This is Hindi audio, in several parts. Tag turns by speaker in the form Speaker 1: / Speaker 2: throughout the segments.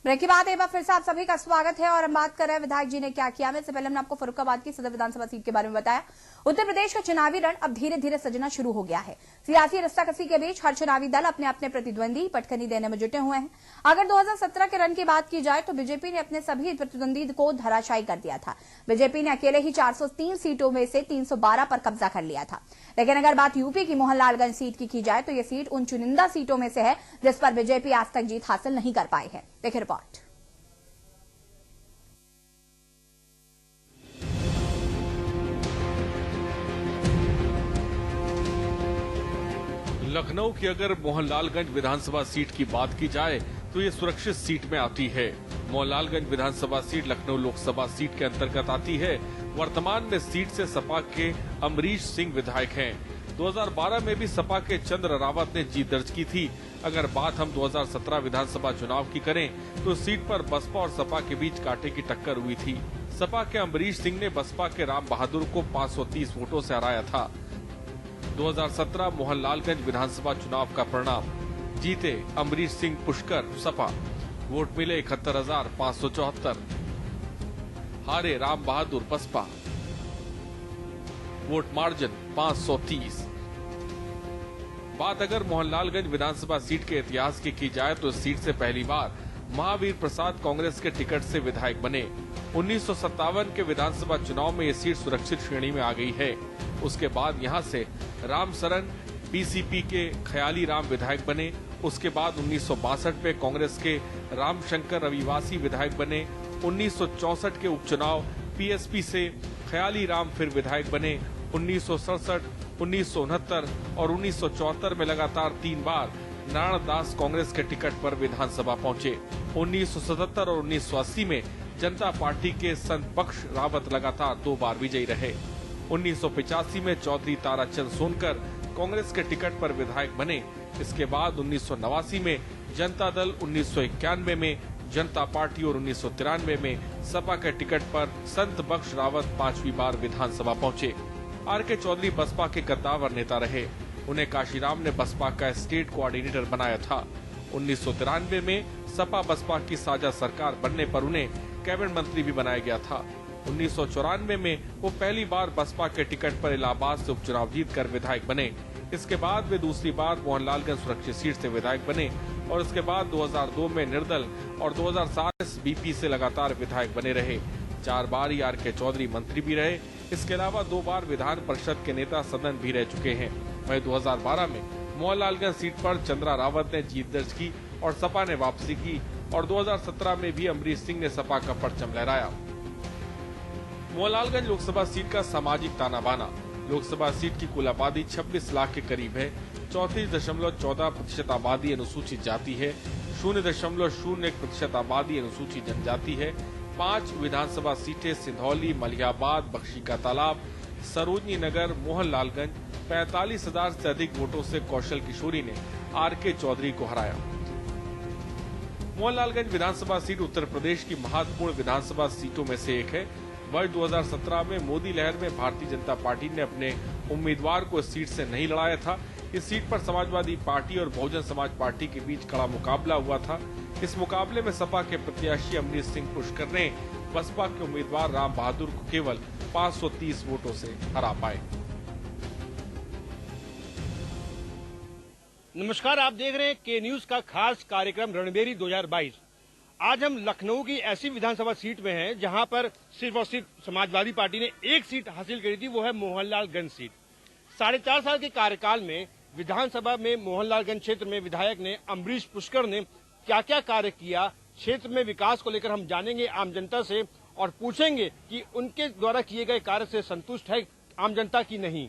Speaker 1: ब्रेक के बाद एक बार फिर से आप सभी का स्वागत है और हम बात कर रहे हैं विधायक जी ने क्या किया। इससे पहले हमने आपको फर्रुखाबाद की सदर विधानसभा सीट के बारे में बताया। उत्तर प्रदेश का चुनावी रण अब धीरे धीरे सजना शुरू हो गया है। सियासी रस्साकसी के बीच हर चुनावी दल अपने अपने प्रतिद्वंदी पटखनी देने में जुटे हुए हैं। अगर 2017 के रण की बात की जाए तो बीजेपी ने अपने सभी प्रतिद्वंदी को धराशायी कर दिया था। बीजेपी ने अकेले ही 403 सीटों में से 312 पर कब्जा कर लिया था। लेकिन अगर बात यूपी की मोहनलालगंज सीट की जाए तो यह सीट उन चुनिंदा सीटों में से है जिस पर बीजेपी आज तक जीत हासिल नहीं कर पाई है। देखिए रिपोर्ट।
Speaker 2: लखनऊ की अगर मोहनलालगंज विधानसभा सीट की बात की जाए तो ये सुरक्षित सीट में आती है। मोहनलालगंज विधानसभा सीट लखनऊ लोकसभा सीट के अंतर्गत आती है। वर्तमान में सीट से सपा के अमरीश सिंह विधायक हैं। 2012 में भी सपा के चंद्र रावत ने जीत दर्ज की थी। अगर बात हम 2017 विधानसभा चुनाव की करें तो सीट पर बसपा और सपा के बीच कांटे की टक्कर हुई थी। सपा के अमरीश सिंह ने बसपा के राम बहादुर को 530 वोटों से हराया था। 2017 मोहनलालगंज विधानसभा चुनाव का परिणाम, जीते अमरीश सिंह पुष्कर सपा, वोट मिले 71,574, हारे राम बहादुर बसपा, वोट मार्जिन 530। बात अगर मोहनलालगंज विधानसभा सीट के इतिहास की जाए तो इस सीट से पहली बार महावीर प्रसाद कांग्रेस के टिकट से विधायक बने। 1957 के विधानसभा चुनाव में ये सीट सुरक्षित श्रेणी में आ गई है। उसके बाद यहां से राम सरन पीसीपी के ख्याली राम विधायक बने। उसके बाद 1962 में कांग्रेस के रामशंकर रविवासी विधायक बने। 1964 के उपचुनाव पीएसपी से ख्याली राम फिर विधायक बने। 1967, 1969 और 1974 में लगातार 3 बार नारायण दास कांग्रेस के टिकट पर विधानसभा पहुंचे। 1977 और 1980 में जनता पार्टी के संत बख्श रावत लगातार 2 बार विजयी रहे। 1985 में चौधरी ताराचंद सोनकर कांग्रेस के टिकट पर विधायक बने। इसके बाद 1989 में जनता दल, 1991 में जनता पार्टी और 1993 में सपा के टिकट पर संत बख्श रावत 5वीं बार विधानसभा पहुंचे। आर.के. चौधरी बसपा के कद्दावर नेता रहे। उन्हें काशीराम ने बसपा का स्टेट कोऑर्डिनेटर बनाया था। 1993 में सपा बसपा की साझा सरकार बनने पर उन्हें कैबिनेट मंत्री भी बनाया गया था। 1994 में वो पहली बार बसपा के टिकट पर इलाहाबाद से उपचुनाव जीतकर विधायक बने। इसके बाद वे दूसरी बार मोहनलालगंज सुरक्षित सीट से विधायक बने और उसके बाद 2002 में निर्दल और 2007 बीपी से लगातार विधायक बने रहे। 4 बार ही आर.के. चौधरी मंत्री भी रहे। इसके अलावा 2 बार विधान परिषद के नेता सदन भी रह चुके हैं। वहीं 2012 में मोहनलालगंज सीट पर चंद्रा रावत ने जीत दर्ज की और सपा ने वापसी की और 2017 में भी अमरीश सिंह ने सपा का परचम लहराया। मोहनलालगंज लोकसभा सीट का सामाजिक ताना बाना। लोकसभा सीट की कुल आबादी 26 लाख के करीब है। 34.14% आबादी अनुसूचित जाति है। 0.01% आबादी अनुसूचित जनजाति है। 5 विधानसभा सीटें सिंधौली, मलिहाबाद, बख्शी का तालाब, सरोजनी नगर, मोहनलालगंज 45,000 से अधिक वोटों से कौशल किशोरी ने आर.के. चौधरी को हराया। मोहनलालगंज विधानसभा सीट उत्तर प्रदेश की महत्वपूर्ण विधानसभा सीटों में से एक है। वर्ष 2017 में मोदी लहर में भारतीय जनता पार्टी ने अपने उम्मीदवार को इस सीट से नहीं लड़ाया था। इस सीट पर समाजवादी पार्टी और बहुजन समाज पार्टी के बीच कड़ा मुकाबला हुआ था। इस मुकाबले में सपा के प्रत्याशी अमरीश सिंह पुष्कर ने बसपा के उम्मीदवार राम बहादुर को केवल 530 वोटों से हरा पाए।
Speaker 3: नमस्कार, आप देख रहे हैं के न्यूज का खास कार्यक्रम रणबेरी 2022। आज हम लखनऊ की ऐसी विधानसभा सीट में हैं जहां पर सिर्फ और सिर्फ समाजवादी पार्टी ने एक सीट हासिल करी थी, वो है मोहनलालगंज सीट। 4.5 साल के कार्यकाल में विधानसभा में मोहनलालगंज क्षेत्र में विधायक ने अमरीश पुष्कर ने क्या क्या कार्य किया, क्षेत्र में विकास को लेकर हम जानेंगे आम जनता से और पूछेंगे कि उनके द्वारा किए गए कार्य से संतुष्ट है आम जनता की नहीं।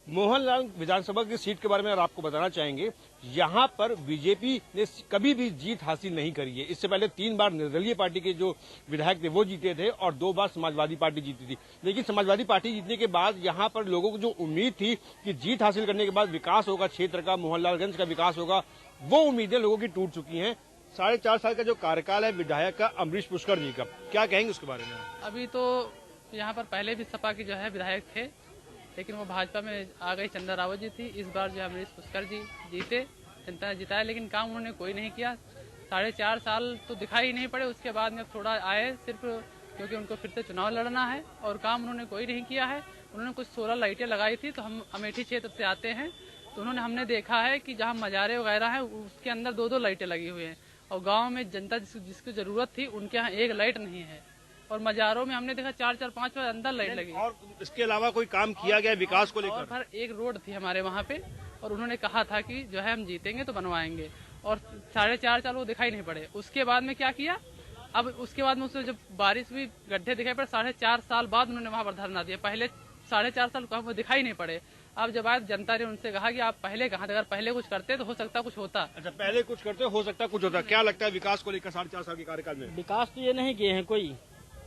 Speaker 3: मोहनलाल विधानसभा की सीट के बारे में आपको बताना चाहेंगे, यहाँ पर बीजेपी ने कभी भी जीत हासिल नहीं करी है। इससे पहले 3 बार निर्दलीय पार्टी के जो विधायक थे वो जीते थे और 2 बार समाजवादी पार्टी जीती थी। लेकिन समाजवादी पार्टी जीतने के बाद यहाँ पर लोगों को जो उम्मीद थी कि जीत हासिल करने के बाद विकास होगा, क्षेत्र का, मोहनलालगंज का विकास होगा, वो उम्मीदें लोगों की टूट चुकी हैं। 4.5 साल का जो कार्यकाल है विधायक का अमरीश पुष्कर जी का, क्या कहेंगे उसके बारे में?
Speaker 4: अभी तो यहाँ पर पहले भी सपा के जो है विधायक थे, लेकिन वो भाजपा में आ गई, चंद्रा रावत जी थी। इस बार जो अमरीश पुष्कर जी जीते, जनता ने जिताया, लेकिन काम उन्होंने कोई नहीं किया। 4.5 साल तो दिखाई नहीं पड़े। उसके बाद में थोड़ा आए, सिर्फ क्योंकि उनको फिर से चुनाव लड़ना है और काम उन्होंने कोई नहीं किया है। उन्होंने कुछ 16 लाइटें लगाई थी। तो हम अमेठी क्षेत्र से आते हैं, तो हमने देखा है कि जहाँ मजारे वगैरह हैं उसके अंदर 2-2 लाइटें लगी हुई हैं, और गांव में जनता जिसकी जरूरत थी उनके यहाँ 1 लाइट नहीं है, और मजारों में हमने देखा 4-4, 5 अंदर लाइट लगी।
Speaker 3: और इसके अलावा कोई काम किया गया विकास को लेकर?
Speaker 4: और एक रोड थी हमारे वहाँ पे, और उन्होंने कहा था कि जो है हम जीतेंगे तो बनवाएंगे, और 4.5 साल वो दिखाई नहीं पड़े। उसके बाद में क्या किया, अब उसके बाद में उससे जब बारिश हुई, गड्ढे दिखाई पड़े, 4.5 साल बाद उन्होंने वहाँ पर धरना दिया। पहले 4.5 साल वो दिखाई नहीं पड़े। अब जब आज जनता ने उनसे कहा कि आप पहले कहाँ थे, अगर पहले कुछ करते तो हो सकता कुछ होता।
Speaker 3: अच्छा, पहले कुछ करते हो सकता कुछ होता। क्या लगता है विकास को लेकर 4.5 साल के कार्यकाल में?
Speaker 5: विकास तो ये नहीं किए हैं,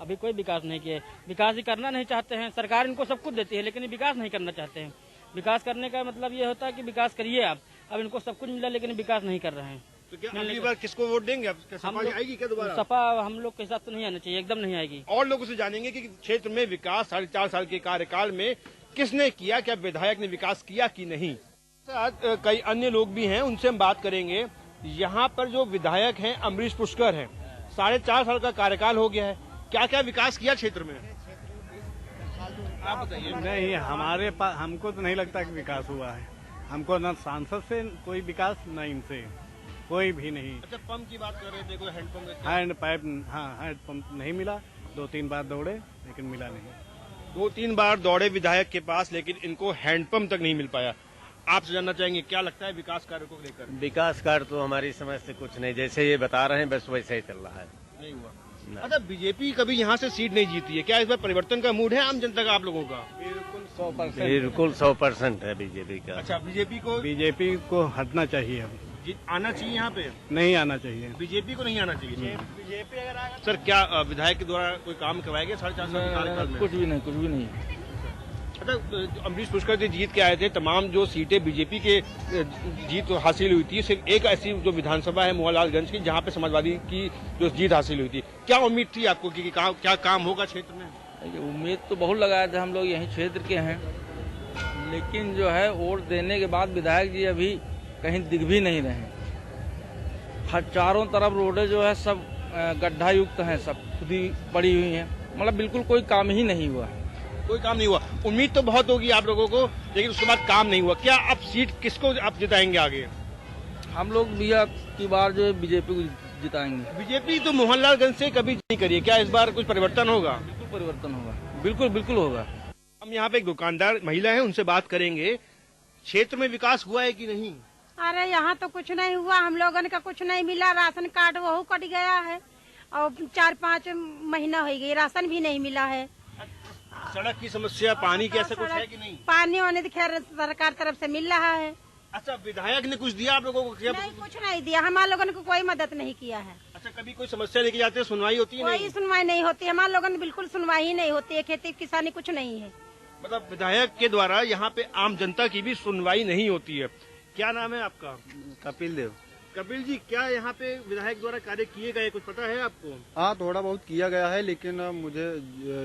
Speaker 5: अभी कोई विकास नहीं किए। विकास ही करना नहीं चाहते हैं। सरकार इनको सब कुछ देती है लेकिन विकास नहीं करना चाहते हैं। विकास करने का मतलब ये होता है कि विकास करिए आप। अब इनको सब कुछ मिला लेकिन विकास नहीं कर रहे हैं।
Speaker 3: तो क्या अगली बार किसको वोट देंगे? अब सपा आएगी क्या दोबारा?
Speaker 5: सपा हम लोग के हिसाब से नहीं आना चाहिए, एकदम नहीं आएगी।
Speaker 3: और लोगों से जानेंगे कि क्षेत्र में विकास 4.5 साल के कार्यकाल में किसने किया, क्या विधायक ने विकास किया कि नहीं। आज कई अन्य लोग भी हैं, उनसे हम बात करेंगे। यहाँ पर जो विधायक हैं अमरीश पुष्कर हैं, 4.5 साल का कार्यकाल हो गया है, क्या क्या विकास किया क्षेत्र में? आप बताइए।
Speaker 6: नहीं, हमारे पास हमको तो नहीं लगता कि विकास हुआ है। हमको न सांसद से कोई विकास, न इनसे कोई भी नहीं।
Speaker 3: अच्छा, पंप की बात कर रहे थे, कोई हैंडपंप?
Speaker 6: हैंडपंप नहीं मिला। 2-3 बार दौड़े लेकिन मिला नहीं।
Speaker 3: 2-3 बार दौड़े विधायक के पास लेकिन इनको हैंडपंप तक नहीं मिल पाया। आपसे जानना चाहेंगे क्या लगता है विकास कार्य को लेकर?
Speaker 7: विकास कार्य तो हमारी समझ से कुछ नहीं, जैसे ये बता रहे हैं बस वैसे ही चल रहा है।
Speaker 3: नहीं हुआ। अच्छा, बीजेपी कभी यहाँ से सीट नहीं जीती है, क्या इस बार परिवर्तन का मूड है आम जनता का आप लोगों का?
Speaker 7: बिल्कुल 100% है बीजेपी का।
Speaker 3: अच्छा,
Speaker 6: बीजेपी को हटना चाहिए। अब
Speaker 3: आना चाहिए यहाँ पे?
Speaker 6: नहीं आना चाहिए,
Speaker 3: बीजेपी को नहीं आना चाहिए। बीजेपी अगर आएगा। सर, क्या विधायक के द्वारा कोई काम करवाया गया 4.5 साल के कार्यकाल में?
Speaker 5: कुछ भी नहीं।
Speaker 3: अच्छा, अमरीश पुष्कर जी जीत के आए थे, तमाम जो सीटें बीजेपी के जीत हासिल हुई थी, सिर्फ एक ऐसी जो विधानसभा है मोहनलालगंज की जहाँ पे समाजवादी की जो जीत हासिल हुई थी। क्या उम्मीद थी आपको कि क्या काम होगा क्षेत्र में?
Speaker 8: उम्मीद तो बहुत लगाया था, हम लोग यही क्षेत्र के हैं, लेकिन जो है वोट देने के बाद विधायक जी अभी कहीं दिख भी नहीं रहे। हर चारों तरफ रोडें जो है सब गड्ढा युक्त हैं, सब खुदी पड़ी हुई हैं, मतलब बिल्कुल कोई काम ही नहीं हुआ।
Speaker 3: कोई काम नहीं हुआ। उम्मीद तो बहुत होगी आप लोगों को, लेकिन उसके बाद काम नहीं हुआ। क्या अब सीट किसको आप जिताएंगे आगे?
Speaker 8: हम लोग भी अब की बार जो है बीजेपी को जिताएंगे।
Speaker 3: बीजेपी तो मोहनलालगंज से कभी नहीं करी है, क्या इस बार कुछ परिवर्तन होगा?
Speaker 8: बिल्कुल परिवर्तन होगा, बिल्कुल होगा।
Speaker 3: हम यहाँ पे एक दुकानदार महिला है, उनसे बात करेंगे। क्षेत्र में विकास हुआ है कि नहीं?
Speaker 9: अरे यहाँ तो कुछ नहीं हुआ, हम लोगन का कुछ नहीं मिला। राशन कार्ड वो कट गया है और 4-5 महीना हो गई, राशन भी नहीं मिला है।
Speaker 3: सड़क की समस्या, पानी की ऐसा कुछ है कि नहीं?
Speaker 9: पानी वानी तो खैर सरकार तरफ से मिल रहा है।
Speaker 3: अच्छा, विधायक ने कुछ दिया आप लोगों को? क्या
Speaker 9: नहीं, कुछ नहीं दिया, हमारे लोगों को कोई मदद नहीं किया है।
Speaker 3: अच्छा, कभी कोई समस्या लेके जाते हैं, सुनवाई होती है?
Speaker 9: कोई सुनवाई नहीं होती, हमारे लोगों ने बिल्कुल सुनवाई ही नहीं होती है। खेती किसानी कुछ नहीं है।
Speaker 3: मतलब विधायक के द्वारा यहाँ पे आम जनता की भी सुनवाई नहीं होती है। क्या नाम है आपका?
Speaker 10: कपिल देव।
Speaker 3: कपिल जी, क्या यहाँ पे विधायक द्वारा कार्य किए गए, कुछ पता है आपको?
Speaker 10: हाँ, थोड़ा बहुत किया गया है, लेकिन मुझे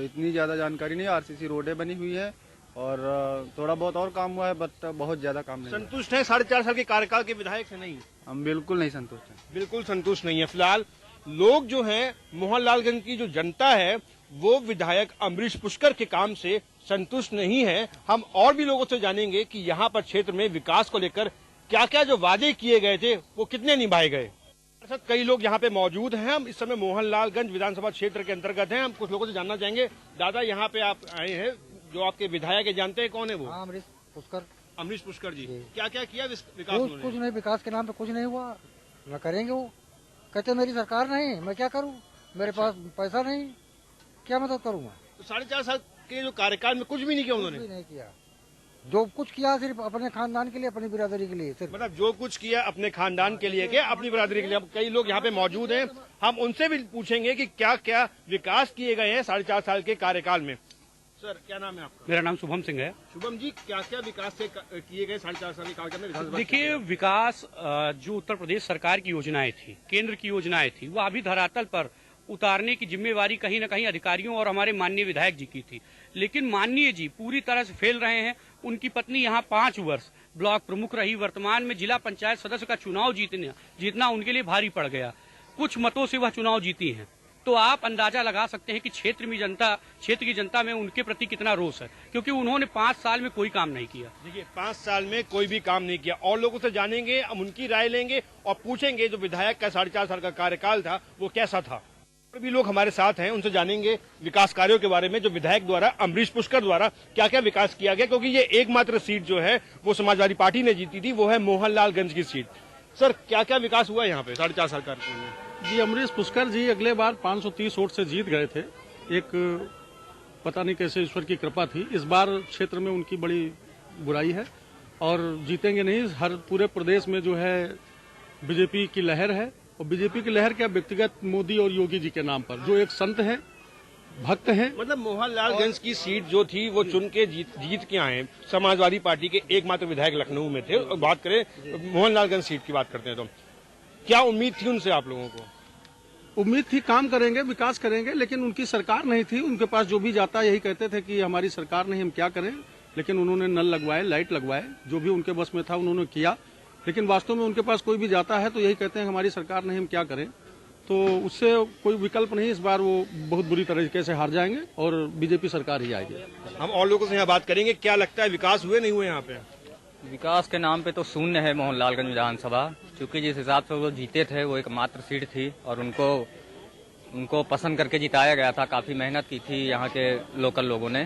Speaker 10: इतनी ज्यादा जानकारी नहीं। RCC रोडें बनी हुई है और थोड़ा बहुत और काम हुआ है, बट बहुत ज्यादा काम नहीं।
Speaker 3: संतुष्ट है 4.5 साल के कार्यकाल के विधायक से? नहीं,
Speaker 10: हम बिल्कुल नहीं संतुष्ट हैं।
Speaker 3: बिल्कुल संतुष्ट नहीं है। फिलहाल लोग जो हैं, मोहनलालगंज की जो जनता है, वो विधायक अमरीश पुष्कर के काम से संतुष्ट नहीं है। हम और भी लोगों से जानेंगे कि यहाँ पर क्षेत्र में विकास को लेकर क्या क्या जो वादे किए गए थे वो कितने निभाए गए। कई लोग यहाँ पे मौजूद हैं। हम इस समय मोहनलालगंज विधानसभा क्षेत्र के अंतर्गत हैं। हम कुछ लोगों से जानना चाहेंगे। दादा, यहाँ पे आप आए हैं, जो आपके विधायक है, जानते हैं कौन है वो?
Speaker 11: अमरीश पुष्कर।
Speaker 3: अमरीश पुष्कर जी, क्या क्या किया विकास?
Speaker 11: कुछ नहीं, विकास के नाम पे कुछ नहीं हुआ, न करेंगे। वो कहते मेरी सरकार नहीं, मैं क्या करूँ, मेरे पास पैसा नहीं, क्या मदद करूँगा।
Speaker 3: तो 4.5 साल के जो कार्यकाल में कुछ भी नहीं किया उन्होंने?
Speaker 11: कुछ भी नहीं किया। जो कुछ किया सिर्फ अपने खानदान के लिए, अपनी बिरादरी के लिए सिर्फ।
Speaker 3: मतलब जो कुछ किया अपने खानदान के लिए, क्या अपनी बिरादरी के लिए। अब कई लोग यहाँ पे मौजूद हैं, हम उनसे भी पूछेंगे कि क्या क्या विकास किए गए हैं 4.5 साल के कार्यकाल में। सर, क्या नाम है आपका?
Speaker 12: मेरा नाम शुभम सिंह है।
Speaker 3: शुभम जी, क्या क्या विकास से किए गए 4.5 साल के कार्यकाल में?
Speaker 12: देखिए, विकास जो उत्तर प्रदेश सरकार की योजनाएं थी, केंद्र की योजनाएं थी, वो अभी धरातल पर उतारने की जिम्मेवारी कहीं न कहीं अधिकारियों और हमारे माननीय विधायक जी की थी। लेकिन माननीय जी पूरी तरह से फेल रहे हैं। उनकी पत्नी यहाँ 5 वर्ष ब्लॉक प्रमुख रही, वर्तमान में जिला पंचायत सदस्य का चुनाव जीतना उनके लिए भारी पड़ गया। कुछ मतों से वह चुनाव जीती हैं, तो आप अंदाजा लगा सकते हैं कि क्षेत्र की जनता में उनके प्रति कितना रोष है, क्योंकि उन्होंने 5 साल में कोई काम नहीं किया।
Speaker 3: देखिए 5 साल में कोई भी काम नहीं किया। और लोगों से जानेंगे, हम उनकी राय लेंगे और पूछेंगे जो विधायक का 4.5 साल का कार्यकाल था वो कैसा था। और भी लोग हमारे साथ हैं, उनसे जानेंगे विकास कार्यों के बारे में जो विधायक द्वारा, अमरीश पुष्कर द्वारा क्या क्या विकास किया गया, क्योंकि ये एकमात्र सीट जो है वो समाजवादी पार्टी ने जीती थी, वो है मोहनलालगंज की सीट। सर क्या क्या विकास हुआ यहाँ पे 4.5 साल कार्यकाल में?
Speaker 13: जी, अमरीश पुष्कर जी अगले बार 530 वोट से जीत गए थे। एक पता नहीं कैसे ईश्वर की कृपा थी। इस बार क्षेत्र में उनकी बड़ी बुराई है और जीतेंगे नहीं। हर पूरे प्रदेश में जो है बीजेपी की लहर है, और बीजेपी की लहर क्या, व्यक्तिगत मोदी और योगी जी के नाम पर, जो एक संत हैं, भक्त हैं।
Speaker 3: मतलब मोहनलालगंज की सीट जो थी वो चुन के जीत के आए। समाजवादी पार्टी के एकमात्र विधायक लखनऊ में थे। और बात करें मोहनलालगंज सीट की बात करते हैं तो क्या उम्मीद थी उनसे आप लोगों को?
Speaker 13: उम्मीद थी काम करेंगे, विकास करेंगे, लेकिन उनकी सरकार नहीं थी। उनके पास जो भी जाता यही कहते थे कि हमारी सरकार नहीं, हम क्या करें। लेकिन उन्होंने नल लगवाए, लाइट लगवाए, जो भी उनके बस में था उन्होंने किया। लेकिन वास्तव में उनके पास कोई भी जाता है तो यही कहते हैं हमारी सरकार नहीं, हम क्या करें। तो उससे कोई विकल्प नहीं। इस बार वो बहुत बुरी तरीके से हार जाएंगे और बीजेपी सरकार ही आएगी।
Speaker 3: हम और लोगों से यहाँ बात करेंगे, क्या लगता है विकास हुए नहीं हुए यहाँ पे?
Speaker 14: विकास के नाम पे तो शून्य है मोहनलालगंज विधानसभा, क्योंकि जिस हिसाब से वो जीते थे वो एकमात्र सीट थी और उनको पसंद करके जिताया गया था। काफी मेहनत की थी यहाँ के लोकल लोगों ने।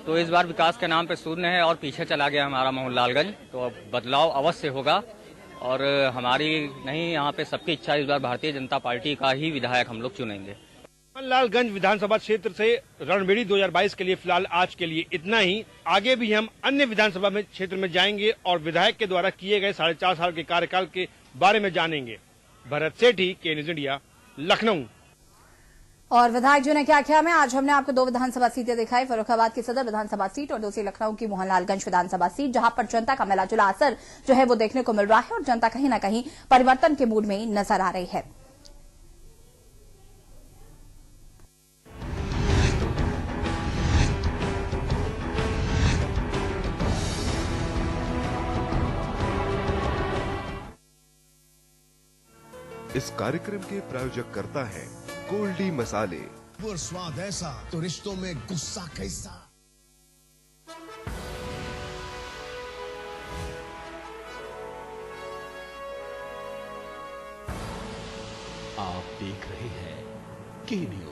Speaker 14: तो इस बार विकास के नाम पे शून्य है और पीछे चला गया हमारा मोहनलालगंज। तो अब बदलाव अवश्य होगा और हमारी नहीं, यहाँ पे सबकी इच्छा इस बार भारतीय जनता पार्टी का ही विधायक हम लोग चुनेंगे।
Speaker 3: मोहनलालगंज विधानसभा क्षेत्र से रणबेड़ी 2022 के लिए फिलहाल आज के लिए इतना ही। आगे भी हम अन्य विधानसभा में क्षेत्र में जाएंगे और विधायक के द्वारा किए गए 4.5 साल के कार्यकाल के बारे में जानेंगे। भरत सेठी, के न्यूज़ इंडिया, लखनऊ।
Speaker 1: और विधायक जी ने क्या किया में आज हमने आपको 2 विधानसभा सीटें दिखाई, फर्रुखाबाद की सदर विधानसभा सीट और दूसरी लखनऊ की मोहनलालगंज विधानसभा सीट, जहां पर जनता का मिला-जुला असर जो है वो देखने को मिल रहा है और जनता कहीं न कहीं परिवर्तन के मूड में नजर आ रही है।
Speaker 15: इस कार्यक्रम के प्रायोजक करता है गोल्डी मसाले।
Speaker 16: और स्वाद ऐसा तो रिश्तों में गुस्सा कैसा।
Speaker 17: आप देख रहे हैं के न्यूज़।